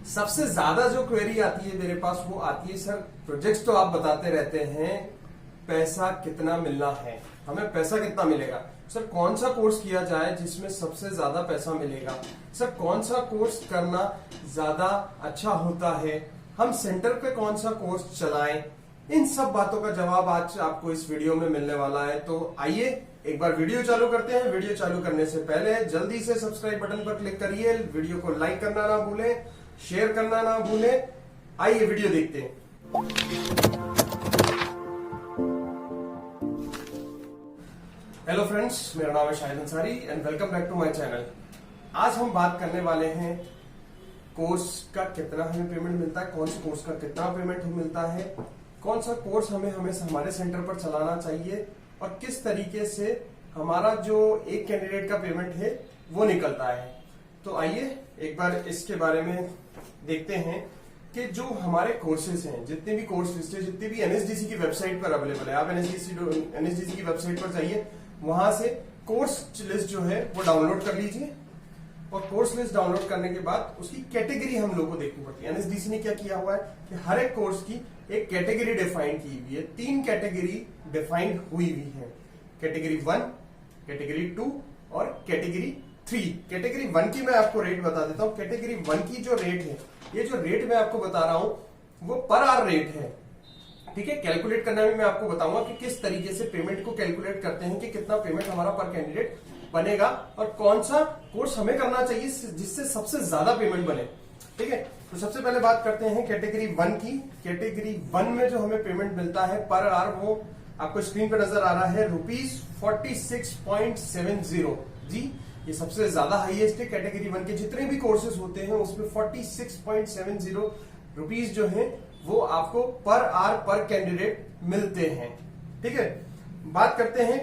सबसे ज्यादा जो क्वेरी आती है मेरे पास वो आती है, सर प्रोजेक्ट्स तो आप बताते रहते हैं, पैसा कितना मिलना है, हमें पैसा कितना मिलेगा, सर कौन सा कोर्स किया जाए जिसमें सबसे ज्यादा पैसा मिलेगा, सर कौन सा कोर्स करना ज्यादा अच्छा होता है, हम सेंटर पे कौन सा कोर्स चलाएं। इन सब बातों का जवाब आज आपको इस वीडियो में मिलने वाला है। तो आइए एक बार वीडियो चालू करते हैं। वीडियो चालू करने से पहले जल्दी से सब्सक्राइब बटन पर क्लिक करिए, वीडियो को लाइक करना ना भूलें, शेयर करना ना भूलें। आइए वीडियो देखते हैं। हेलो फ्रेंड्स, मेरा नाम है Shahid Ansari and welcome back to my channel. आज हम बात करने वाले हैं कोर्स का कितना हमें पेमेंट मिलता है, कौन से कोर्स का कितना पेमेंट मिलता है, कौन सा कोर्स हमें हमारे सेंटर पर चलाना चाहिए और किस तरीके से हमारा जो एक कैंडिडेट का पेमेंट है वो निकलता है। तो आइए एक बार इसके बारे में देखते हैं कि जो हमारे कोर्सेज हैं, जितने भी कोर्स लिस्ट है, जितने भी एनएसडीसी की वेबसाइट पर अवेलेबल है, आप एनएसडीसी की वेबसाइट पर जाइए, वहां से कोर्स लिस्ट जो है वो डाउनलोड कर लीजिए और कोर्स लिस्ट डाउनलोड करने के बाद उसकी कैटेगरी हम लोग को देखनी पड़ती है। एनएसडीसी ने क्या किया हुआ है कि हर एक कोर्स की एक कैटेगरी डिफाइन की हुई है। 3 कैटेगरी डिफाइन हुई है, कैटेगरी 1, कैटेगरी 2 और कैटेगरी 3। कैटेगरी 1 की मैं आपको रेट बता देता हूं। कैटेगरी 1 की जो रेट है, ये जो रेट मैं आपको बता रहा हूं वो पर आवर रेट है, ठीक है। कैलकुलेट करना भी मैं आपको बताऊंगा कि किस तरीके से पेमेंट को कैलकुलेट करते हैं कि कितना पेमेंट हमारा पर कैंडिडेट बनेगा और कौन सा कोर्स हमें करना चाहिए जिससे सबसे ज्यादा पेमेंट बने, ठीक है। तो सबसे पहले बात करते हैं कैटेगरी 1 की। कैटेगरी 1 में जो हमें पेमेंट मिलता है पर आवर, वो आपको स्क्रीन पर नजर आ रहा है, ₹46.70 जी। ये सबसे ज्यादा हाईएस्ट है। कैटेगरी 1 के जितने भी कोर्सेज होते हैं उसमें 46.70 रुपीज जो है वो आपको पर आवर पर कैंडिडेट मिलते हैं, ठीक है। बात करते हैं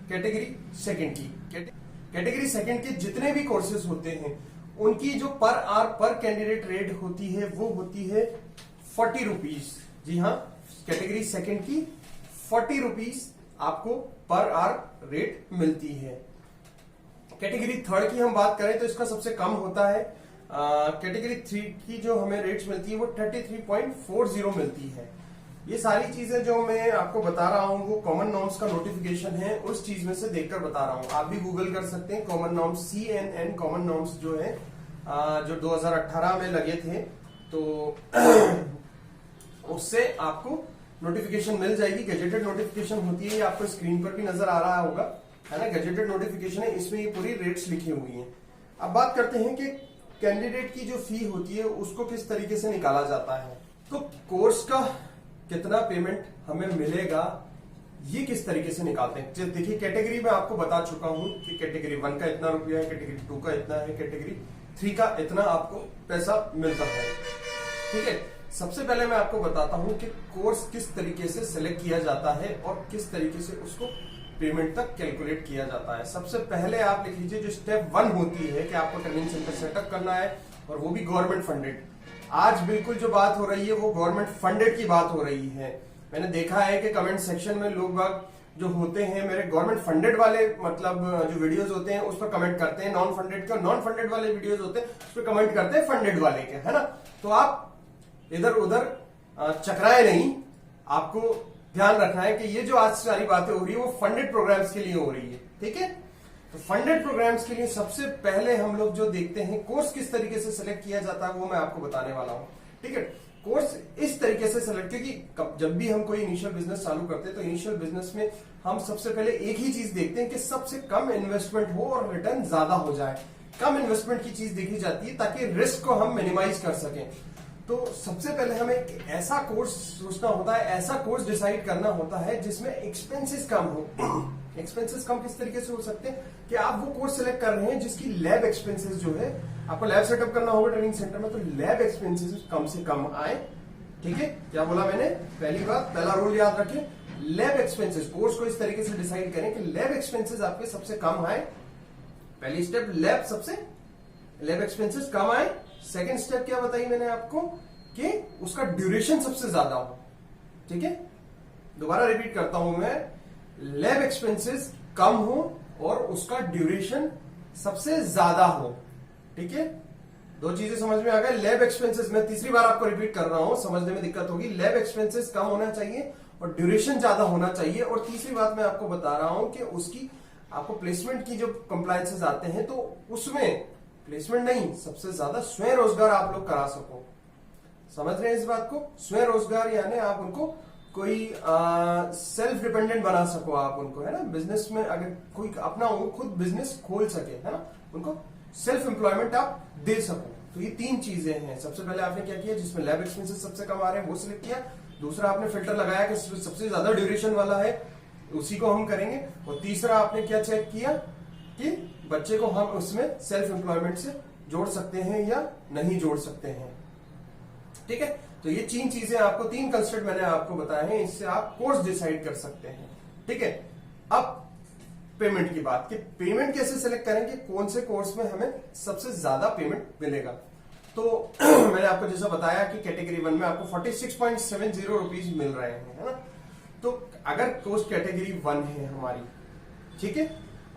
कैटेगरी 2 की। कैटेगरी 2 के जितने भी कोर्सेज होते हैं उनकी जो पर आवर पर कैंडिडेट रेट होती है वो होती है 40 रुपीज। जी हाँ, कैटेगरी 2 की 40 रुपीज आपको पर आवर रेट मिलती है। कैटेगरी 3 की हम बात करें तो इसका सबसे कम होता है। कैटेगरी 3 की जो हमें रेट्स मिलती है वो 33.40 मिलती है। ये सारी चीजें जो मैं आपको बता रहा हूं वो कॉमन नॉर्म्स का नोटिफिकेशन है, उस चीज में से देखकर बता रहा हूं। आप भी गूगल कर सकते हैं। Common norms CNN common norms जो है जो 2018 में लगे थे, तो उससे आपको नोटिफिकेशन मिल जाएगी। गजेटेड नोटिफिकेशन होती है, ये आपको स्क्रीन पर भी नजर आ रहा होगा, है ना। गजेटेड नोटिफिकेशन है, इसमें ये पूरी रेट्स लिखी हुई है। अब बात करते हैं कि कैंडिडेट की जो फी होती है उसको किस तरीके से निकाला जाता है। तो कोर्स का कितना पेमेंट हमें मिलेगा ये किस तरीके से निकालते हैं। देखिए, कैटेगरी में आपको बता चुका हूं कि कैटेगरी 1 का इतना रुपया है, कैटेगरी 2 का इतना है, कैटेगरी 3 का इतना आपको पैसा मिलता है, ठीक है। सबसे पहले मैं आपको बताता हूं कि कोर्स किस तरीके से सिलेक्ट किया जाता है और किस तरीके से उसको पेमेंट तक कैलकुलेट किया जाता है। सबसे पहले आप लिख लीजिए, जो स्टेप 1 होती है कि आपको ट्रेनिंग सेंटर सेटअप करना है और वो भी गवर्नमेंट फंडेड। आज बिल्कुल जो बात हो रही है वो गवर्नमेंट फंडेड की बात हो रही है। मैंने देखा है कि कमेंट सेक्शन में लोग बाग जो होते हैं मेरे गवर्नमेंट फंडेड वाले मतलब जो वीडियोस होते हैं उस पर कमेंट करते हैं नॉन फंडेड के, और नॉन फंडेड वाले वीडियोस होते हैं उस पर कमेंट करते हैं फंडेड वाले के, है ना। तो आप इधर उधर चकराए नहीं, आपको ध्यान रखना है कि ये जो आज सारी बातें हो रही है वो फंडेड प्रोग्राम्स के लिए हो रही है, ठीक है। तो फंडेड प्रोग्राम्स के लिए सबसे पहले हम लोग जो देखते हैं कोर्स किस तरीके से सिलेक्ट किया जाता है वो मैं आपको बताने वाला हूं, ठीक है। कोर्स इस तरीके से सिलेक्ट, क्योंकि जब भी हम कोई इनिशियल बिजनेस चालू करते हैं तो इनिशियल बिजनेस में हम सबसे पहले एक ही चीज देखते हैं कि सबसे कम इन्वेस्टमेंट हो और रिटर्न ज्यादा हो जाए। कम इन्वेस्टमेंट की चीज देखी जाती है ताकि रिस्क को हम मिनिमाइज कर सकें। तो सबसे पहले हमें एक ऐसा कोर्स सोचना होता है, ऐसा कोर्स डिसाइड करना होता है जिसमें एक्सपेंसेस कम हो। एक्सपेंसेस कम किस तरीके से हो सकते हैं कि आप वो कोर्स सिलेक्ट कर रहे हैं जिसकी लैब एक्सपेंसेस जो है, आपको लैब सेटअप करना होगा ट्रेनिंग सेंटर में, तो लैब एक्सपेंसेस कम से कम आए, ठीक है। क्या बोला मैंने, पहली बात, पहला रूल याद रखें, लैब एक्सपेंसेस। कोर्स को इस तरीके से डिसाइड करें कि लैब एक्सपेंसेस आपके सबसे कम आए। पहली स्टेप लैब एक्सपेंसेस कम आए। सेकेंड स्टेप क्या बताई मैंने आपको कि उसका ड्यूरेशन सबसे ज्यादा हो, ठीक है। दोबारा रिपीट करता हूं मैं, लैब एक्सपेंसेस कम हो और उसका ड्यूरेशन सबसे ज्यादा हो, ठीक है। दो चीजें समझ में आ गए। लैब एक्सपेंसेस, मैं तीसरी बार आपको रिपीट कर रहा हूं, समझने में दिक्कत होगी। लैब एक्सपेंसेस कम होना चाहिए और ड्यूरेशन ज्यादा होना चाहिए। और तीसरी बात मैं आपको बता रहा हूं कि उसकी आपको प्लेसमेंट की जो कंप्लायंसेस आते हैं तो उसमें प्लेसमेंट नहीं, सबसे ज्यादा स्वयं रोजगार आप लोग करा सको। समझ रहे हैं इस बात को? स्वयं रोजगार यानी आप उनको कोई सेल्फ डिपेंडेंट बना सको, आप उनको, है ना, बिजनेस में अगर कोई अपना खुद बिजनेस खोल सके, है ना, उनको सेल्फ एम्प्लॉयमेंट आप दे सको। तो ये तीन चीजें हैं। सबसे पहले आपने क्या किया, जिसमें लैब एक्सपेंसेस सबसे कम आ रहे हैं वो सिलेक्ट किया। दूसरा आपने फिल्टर लगाया कि सबसे ज्यादा ड्यूरेशन वाला है, उसी को हम करेंगे। और तीसरा आपने क्या चेक किया कि बच्चे को हम उसमें सेल्फ एम्प्लॉयमेंट से जोड़ सकते हैं या नहीं जोड़ सकते हैं। ठीक है, तो ये तीन चीजें आपको, तीन कंस्ट्रेंट मैंने आपको बताए हैं, इससे आप कोर्स डिसाइड कर सकते हैं। ठीक है, अब पेमेंट की बात कि पेमेंट कैसे सेलेक्ट करें कि कौन से कोर्स में हमें सबसे ज्यादा पेमेंट मिलेगा। तो मैंने आपको जैसा बताया कि कैटेगरी 1 में आपको 46.70 रुपीज मिल रहे हैं, है ना। तो अगर कोर्स कैटेगरी 1 है हमारी, ठीक है,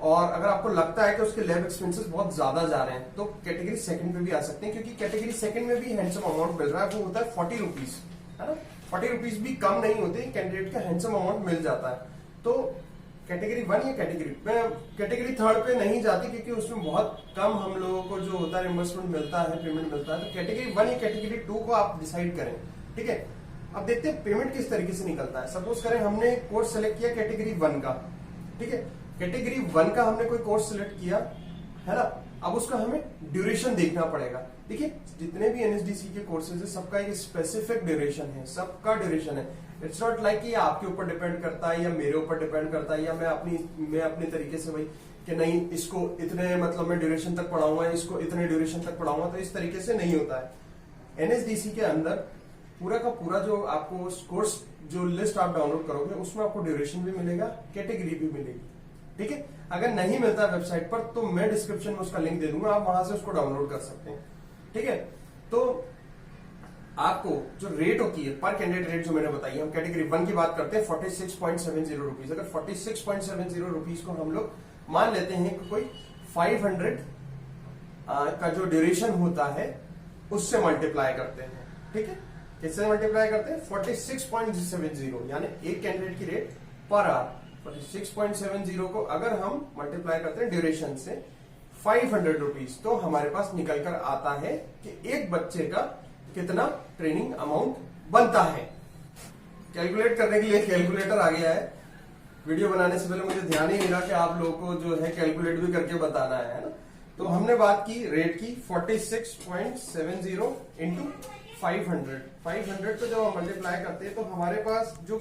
और अगर आपको लगता है कि उसके लैब एक्सपेंसेस बहुत ज्यादा जा रहे हैं तो कैटेगरी 2 पे भी आ सकते हैं, क्योंकि कैटेगरी 2 में भी हैंडसम अमाउंट मिल रहा है, वो होता है 40 रुपीज, है ना। 40 रुपीज भी कम नहीं होते, कैंडिडेट का हैंडसम अमाउंट मिल जाता है। तो कैटेगरी 1 या कैटेगरी 3 पे नहीं जाती, क्योंकि उसमें बहुत कम हम लोगों को जो होता है रिम्बर्समेंट मिलता है, पेमेंट मिलता है। तो कैटेगरी 1 या कैटेगरी 2 को आप डिसाइड करें। ठीक है, अब देखते हैं पेमेंट किस तरीके से निकलता है। सपोज करें हमने कोर्स सेलेक्ट किया कैटेगरी 1 का, ठीक है, कैटेगरी 1 का हमने कोई कोर्स सिलेक्ट किया, है ना। अब उसका हमें ड्यूरेशन देखना पड़ेगा। देखिए, जितने भी एनएसडीसी के कोर्सेज है सबका एक स्पेसिफिक ड्यूरेशन है, सबका ड्यूरेशन है। इट्स नॉट लाइक कि आपके ऊपर डिपेंड करता है या मेरे ऊपर डिपेंड करता है, या मैं अपनी तरीके से भाई कि नहीं इसको इतने मतलब मैं ड्यूरेशन तक पढ़ाऊंगा, इसको इतने ड्यूरेशन तक पढ़ाऊंगा, तो इस तरीके से नहीं होता है। एनएसडीसी के अंदर पूरा का पूरा जो आपको कोर्स जो लिस्ट आप डाउनलोड करोगे उसमें आपको ड्यूरेशन भी मिलेगा, कैटेगरी भी मिलेगी। ठीक है, अगर नहीं मिलता वेबसाइट पर तो मैं डिस्क्रिप्शन में उसका लिंक दे दूंगा, आप वहां से उसको डाउनलोड कर सकते हैं। ठीक है, तो आपको जो रेट होती है पर कैंडिडेट रेट जो मैंने बताई, हम कैटेगरी 1 की बात करते हैं 46.70 रुपीज। अगर 46.70 रुपीज को हम लोग मान लेते हैं कि कोई 500 का जो ड्यूरेशन होता है उससे मल्टीप्लाई करते हैं। ठीक है, किससे मल्टीप्लाई करते हैं? 46.70, यानी एक कैंडिडेट की रेट पर आवर 46.70 को अगर हम मल्टीप्लाई करते हैं ड्यूरेशन से 500 रुपीज, तो हमारे पास निकल कर आता है कि एक बच्चे का कितना ट्रेनिंग अमाउंट बनता है। कैलकुलेट करने के लिए कैलकुलेटर आ गया है। वीडियो बनाने से पहले मुझे ध्यान ही नहीं रहा कि आप लोगों को जो है कैलकुलेट भी करके बताना है ना। तो हमने बात की रेट की 46.70 इंटू 500 पे जब हम मल्टीप्लाई करते हैं तो हमारे पास जो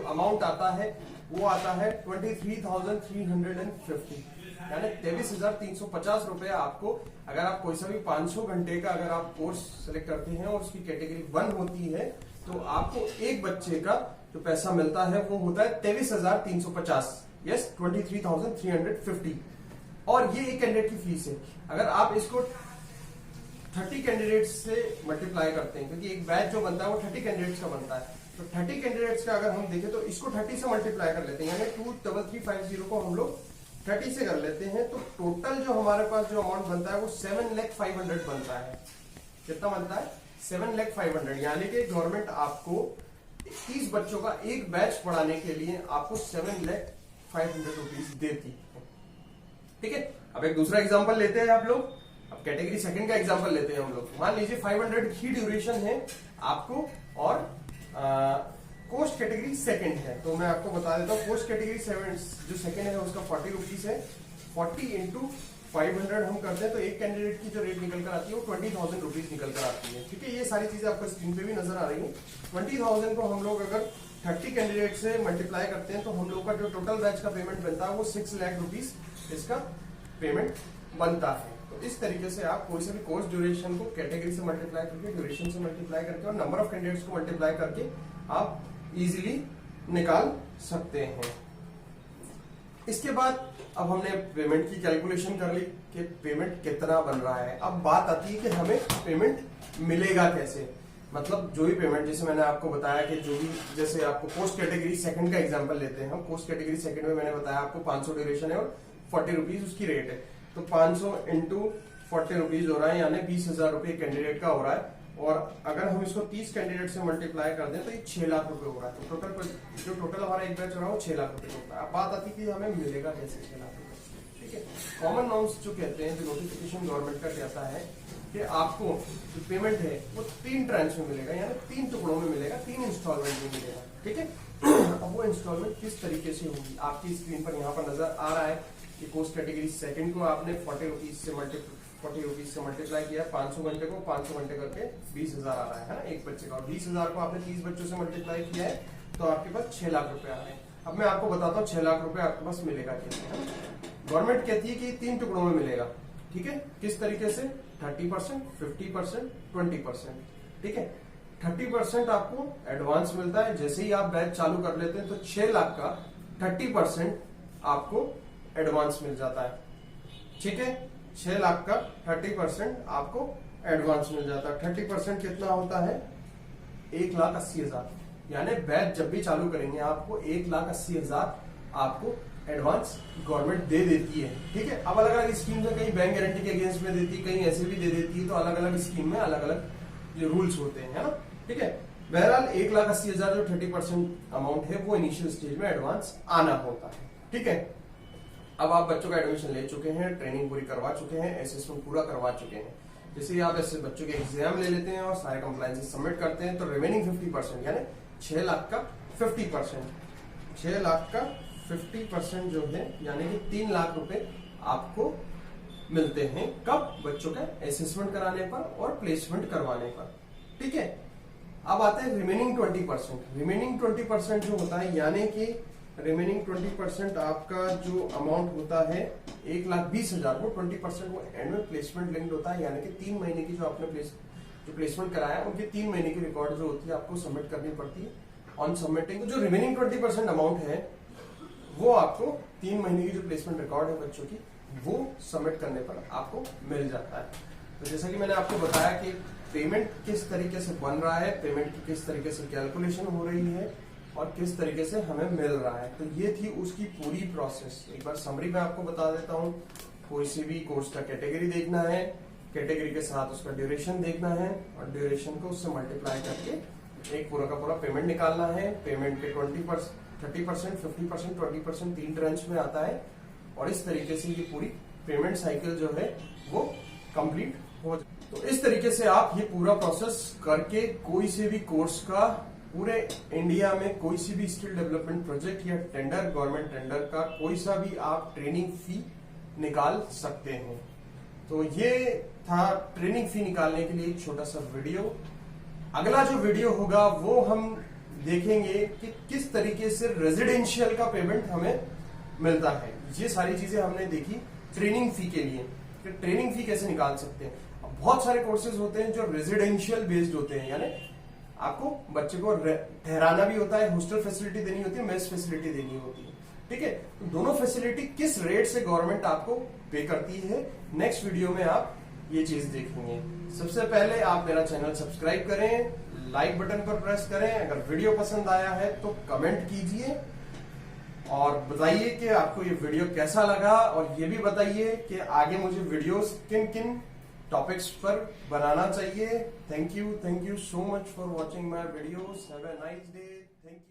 अमाउंट आता है वो आता है 23,350, यानी 23,350 रुपए आपको, अगर आप कोई सा भी 500 घंटे का अगर आप कोर्स सेलेक्ट करते हैं और उसकी कैटेगरी 1 होती है तो आपको एक बच्चे का जो पैसा मिलता है वो होता है 23,350, यस 23,350। और ये एक कैंडिडेट की फीस है। अगर आप इसको 30 कैंडिडेट्स से मल्टीप्लाई करते हैं, क्योंकि एक बैच जो बनता है वो 30 कैंडिडेट्स का बनता है, तो 30 कैंडिडेट्स का अगर हम देखें तो इसको 30 से मल्टीप्लाई कर लेते हैं, यानी 23350 को हम लोग 30 से कर लेते हैं, तो टोटल जो हमारे पास जो अमाउंट बनता है वो 7,500,000 बनता है। कितना बनता है? 7,500,000, यानी कि गवर्नमेंट आपको 30 बच्चों का एक बैच पढ़ाने के लिए आपको 7,500,000 रुपीज देती है। ठीक है, अब एक दूसरा एग्जाम्पल लेते हैं आप लोग। अब कैटेगरी 2 का एग्जांपल लेते हैं हम लोग। मान लीजिए 500 की ड्यूरेशन है आपको और कोर्स कैटेगरी 2 है, तो मैं आपको बता देता हूँ कोर्स कैटेगरी 7 जो 2 है उसका 40 रुपीज है। 40 इंटू 500 हम करते हैं तो एक कैंडिडेट की जो रेट निकल कर आती है वो 20,000 रुपीज निकल कर आती है। ठीक है, ये सारी चीजें आपको स्क्रीन पे भी नजर आ रही है। 20,000 को हम लोग अगर 30 कैंडिडेट से मल्टीप्लाई करते हैं तो हम लोग का जो टोटल बैच का पेमेंट बनता है वो 6 लाख रुपीज इसका पेमेंट बनता है। तो इस तरीके से आप कोई से भी कोर्स ड्यूरेशन को कैटेगरी से मल्टीप्लाई करके, ड्यूरेशन से मल्टीप्लाई करके और नंबर ऑफ कैंडिडेट्स को मल्टीप्लाई करके आप इजीली निकाल सकते हैं। इसके बाद अब हमने पेमेंट की कैलकुलेशन कर ली कि पेमेंट कितना बन रहा है। अब बात आती है कि हमें पेमेंट मिलेगा कैसे, मतलब जो भी पेमेंट, जैसे मैंने आपको बताया कि जो भी, जैसे आपको कोर्स कैटेगरी 2 का एग्जांपल लेते हैं हम। कोर्स कैटेगरी 2 में मैंने बताया आपको 500 ड्यूरेशन है और 40 रुपीज उसकी रेट है, तो 500 इंटू 40 रुपीज हो रहा है, यानी 20,000 रुपये कैंडिडेट का हो रहा है। और अगर हम इसको 30 कैंडिडेट से मल्टीप्लाई कर दें तो ये 6 लाख रुपए हो रहा है। तो टोटल हमारा एक बैच हो रहा है वो 6 लाख रुपए होता है। अब बात आती है कि हमें मिलेगा कैसे 6 लाख रुपए। ठीक है, कॉमन नॉर्म्स जो कहते हैं, जो नोटिफिकेशन गवर्नमेंट का कहता है कि आपको जो पेमेंट है वो 3 ट्रांच में मिलेगा, यानी 3 टुकड़ों में मिलेगा, 3 इंस्टॉलमेंट में मिलेगा। ठीक है, अब वो इंस्टॉलमेंट किस तरीके से होगी आपकी स्क्रीन पर यहाँ पर नजर आ रहा है कि कोर्स कैटेगरी सेकंड को आपने 40 रुपीज से मल्टीप्लाई किया, 500 घंटे को 500 घंटे करके 20,000 आ रहा है ना एक बच्चे का, और 20,000 को आपने 30 बच्चों से मल्टीप्लाई किया है तो आपके पास 6 लाख रुपए आ रहे हैं। अब मैं आपको बताता हूँ 6 लाख रुपए आपके पास मिलेगा कैसे, है ना। गवर्नमेंट कहती है कि 3 टुकड़ों में मिलेगा। ठीक है, किस तरीके से? 30%, 50%, 20%। ठीक है, 30% आपको एडवांस मिलता है, जैसे ही आप बैच चालू कर लेते हैं तो 6 लाख का 30% आपको एडवांस मिल जाता है। ठीक है, 6 लाख का 30% आपको एडवांस मिल जाता है। 30% कितना होता है? 1,80,000, यानी बैच जब भी चालू करेंगे आपको 1,80,000 आपको एडवांस गवर्नमेंट दे देती है। ठीक है, अब अलग अलग स्कीम में कहीं बैंक गारंटी के अगेंस्ट में देती है, कहीं ऐसे भी दे देती है, तो अलग अलग स्कीम में अलग अलग जो रूल्स होते हैं, है ना। ठीक है, बहरहाल 1,80,000 जो 30% अमाउंट है वो इनिशियल स्टेज में एडवांस आना होता है। ठीक है, अब आप बच्चों का एडमिशन ले चुके हैं, ट्रेनिंग पूरी करवा चुके हैं, असेसमेंट पूरा करवा चुके हैं, जैसे ही आप ऐसे बच्चों के एग्जाम ले लेते हैं और सारे कंप्लायंसेस सबमिट करते हैं तो रिमेनिंग 50% यानी 6 लाख का 50%, 6 लाख का 50% जो है यानी कि 3 लाख रुपए आपको मिलते हैं। कब? बच्चों का असेसमेंट कराने पर और प्लेसमेंट करवाने पर। ठीक है, अब आते हैं रिमेनिंग 20%। रिमेनिंग 20% जो होता है, यानी कि रिमेनिंग 20% आपका जो अमाउंट होता है 1,20,000, वो 20% वो एंड में प्लेसमेंट लिंक्ड होता है, यानी कि 3 महीने की जो आपने जो प्लेसमेंट कराया उनके 3 महीने की रिकॉर्ड जो होती है आपको सबमिट करनी पड़ती है। ऑन सबमिटिंग जो रिमेनिंग 20% अमाउंट है वो आपको 3 महीने की जो प्लेसमेंट रिकॉर्ड है बच्चों की वो सबमिट करने पर आपको मिल जाता है। तो जैसा कि मैंने आपको बताया कि पेमेंट किस तरीके से बन रहा है, पेमेंट की किस तरीके से कैलकुलेशन हो रही है और किस तरीके से हमें मिल रहा है, तो ये थी उसकी पूरी प्रोसेस। एक बार समरी में आपको बता देता हूँ। कोई सी भी कोर्स का कैटेगरी देखना है, कैटेगरी के साथ उसका ड्यूरेशन देखना है और ड्यूरेशन को उससे मल्टीप्लाई करके एक पूरा का पूरा पेमेंट निकालना है। पेमेंट के 20%, 30%, 50%, 20% 3 ट्रांच में आता है और इस तरीके से ये पूरी पेमेंट साइकिल जो है वो कंप्लीट हो जाए। तो इस तरीके से आप ये पूरा प्रोसेस करके कोई से भी कोर्स का पूरे इंडिया में कोई सी भी स्किल डेवलपमेंट प्रोजेक्ट या टेंडर, गवर्नमेंट टेंडर का कोई सा भी आप ट्रेनिंग फी निकाल सकते हैं। तो ये था ट्रेनिंग फी निकालने के लिए एक छोटा सा वीडियो। अगला जो वीडियो होगा वो हम देखेंगे कि किस तरीके से रेजिडेंशियल का पेमेंट हमें मिलता है। ये सारी चीजें हमने देखी ट्रेनिंग फी के लिए कि ट्रेनिंग फी कैसे निकाल सकते हैं। बहुत सारे कोर्सेज होते हैं जो रेजिडेंशियल बेस्ड होते हैं, यानी आपको बच्चे को ठहराना भी होता है, हॉस्टल फैसिलिटी देनी होती है, मेस फैसिलिटी देनी होती है। ठीक है, तो दोनों फैसिलिटी किस रेट से गवर्नमेंट आपको पे करती है, नेक्स्ट वीडियो में आप ये चीज देखेंगे। सबसे पहले आप मेरा चैनल सब्सक्राइब करें, लाइक बटन पर प्रेस करें, अगर वीडियो पसंद आया है तो कमेंट कीजिए और बताइए कि आपको ये वीडियो कैसा लगा, और ये भी बताइए कि आगे मुझे वीडियोस किन किन टॉपिक्स पर बनाना चाहिए। Thank you so much for watching my videos. Have a nice day. Thank you.